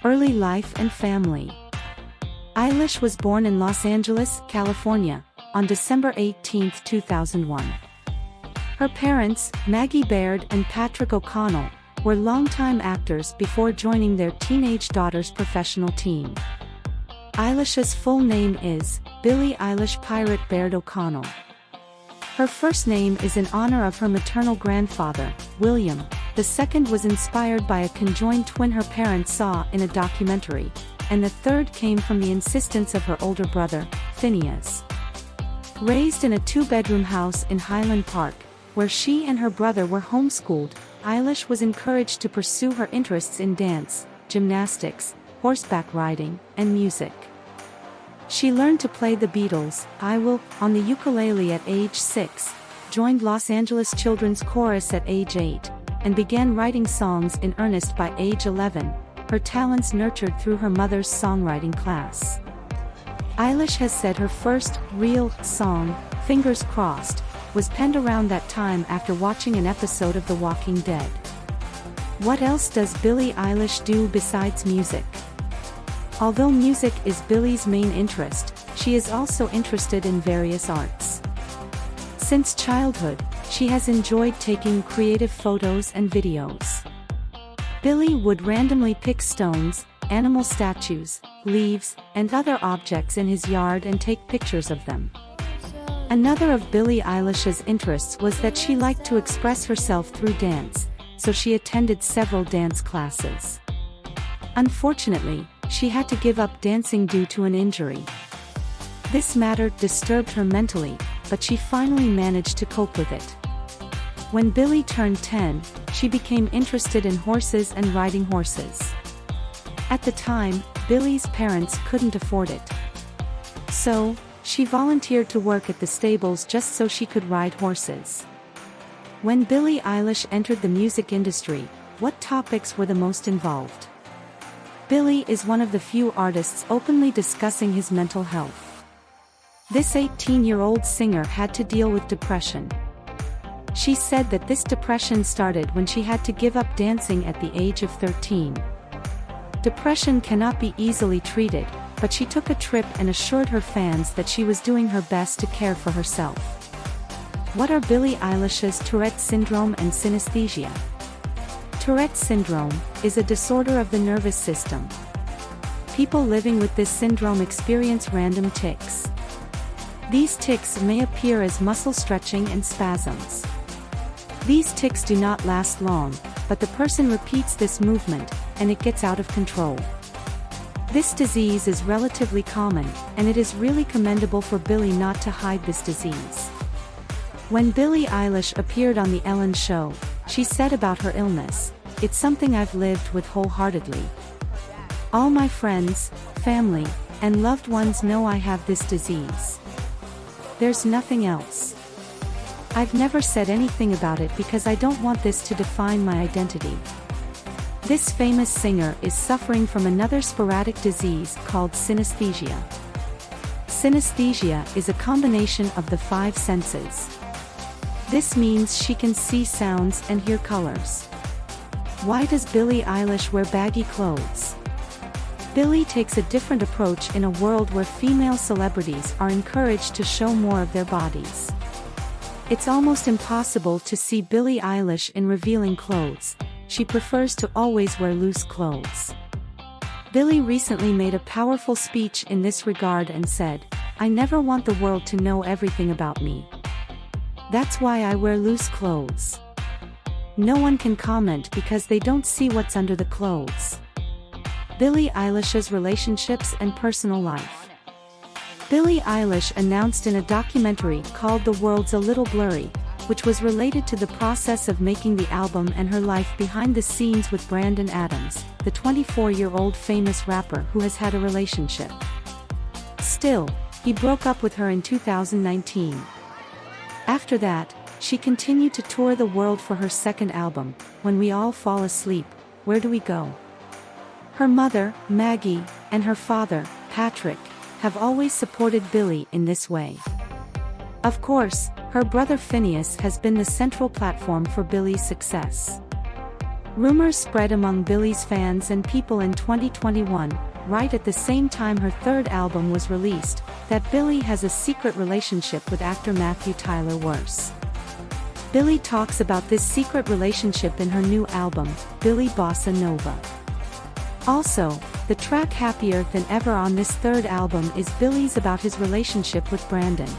Early life and family. Eilish was born in Los Angeles, California, on December 18, 2001. Her parents, Maggie Baird and Patrick O'Connell, were longtime actors before joining their teenage daughter's professional team. Eilish's full name is Billie Eilish Pirate Baird O'Connell. Her first name is in honor of her maternal grandfather, William. The second was inspired by a conjoined twin her parents saw in a documentary, and the third came from the insistence of her older brother, Phineas. Raised in a two-bedroom house in Highland Park, where she and her brother were homeschooled, Eilish was encouraged to pursue her interests in dance, gymnastics, horseback riding, and music. She learned to play the Beatles' "I Will" on the ukulele at age 6, joined Los Angeles Children's Chorus at age 8, and began writing songs in earnest by age 11, her talents nurtured through her mother's songwriting class. Eilish has said her first real song, "Fingers Crossed," was penned around that time after watching an episode of The Walking Dead. What else does Billie Eilish do besides music? Although music is Billie's main interest, she is also interested in various arts. Since childhood, she has enjoyed taking creative photos and videos. Billie would randomly pick stones, animal statues, leaves, and other objects in his yard and take pictures of them. Another of Billie Eilish's interests was that she liked to express herself through dance, so she attended several dance classes. Unfortunately, she had to give up dancing due to an injury. This matter disturbed her mentally, but she finally managed to cope with it. When Billie turned 10, she became interested in horses and riding horses. At the time, Billie's parents couldn't afford it. So, she volunteered to work at the stables just so she could ride horses. When Billie Eilish entered the music industry, what topics were the most involved? Billie is one of the few artists openly discussing his mental health. This 18-year-old singer had to deal with depression. She said that this depression started when she had to give up dancing at the age of 13. Depression cannot be easily treated, but she took a trip and assured her fans that she was doing her best to care for herself. What are Billie Eilish's Tourette syndrome and synesthesia? Tourette syndrome is a disorder of the nervous system. People living with this syndrome experience random tics. These tics may appear as muscle stretching and spasms. These tics do not last long, but the person repeats this movement, and it gets out of control. This disease is relatively common, and it is really commendable for Billie not to hide this disease. When Billie Eilish appeared on The Ellen Show, she said about her illness, "It's something I've lived with wholeheartedly. All my friends, family, and loved ones know I have this disease. There's nothing else. I've never said anything about it because I don't want this to define my identity." This famous singer is suffering from another sporadic disease called synesthesia. Synesthesia is a combination of the 5 senses. This means she can see sounds and hear colors. Why does Billie Eilish wear baggy clothes? Billie takes a different approach in a world where female celebrities are encouraged to show more of their bodies. It's almost impossible to see Billie Eilish in revealing clothes. She prefers to always wear loose clothes. Billie recently made a powerful speech in this regard and said, "I never want the world to know everything about me. That's why I wear loose clothes. No one can comment because they don't see what's under the clothes." Billie Eilish's relationships and personal life. Billie Eilish announced in a documentary called The World's a Little Blurry, which was related to the process of making the album and her life behind the scenes with Brandon Adams, the 24-year-old famous rapper who has had a relationship. Still, he broke up with her in 2019. After that, she continued to tour the world for her second album, When We All Fall Asleep, Where Do We Go? Her mother, Maggie, and her father, Patrick, have always supported Billie in this way. Of course, her brother Phineas has been the central platform for Billie's success. Rumors spread among Billie's fans and people in 2021, right at the same time her third album was released, that Billie has a secret relationship with actor Matthew Tyler Worse. Billie talks about this secret relationship in her new album, Billie Bossa Nova. Also, the track Happier Than Ever on this third album is Billie's about his relationship with Brandon.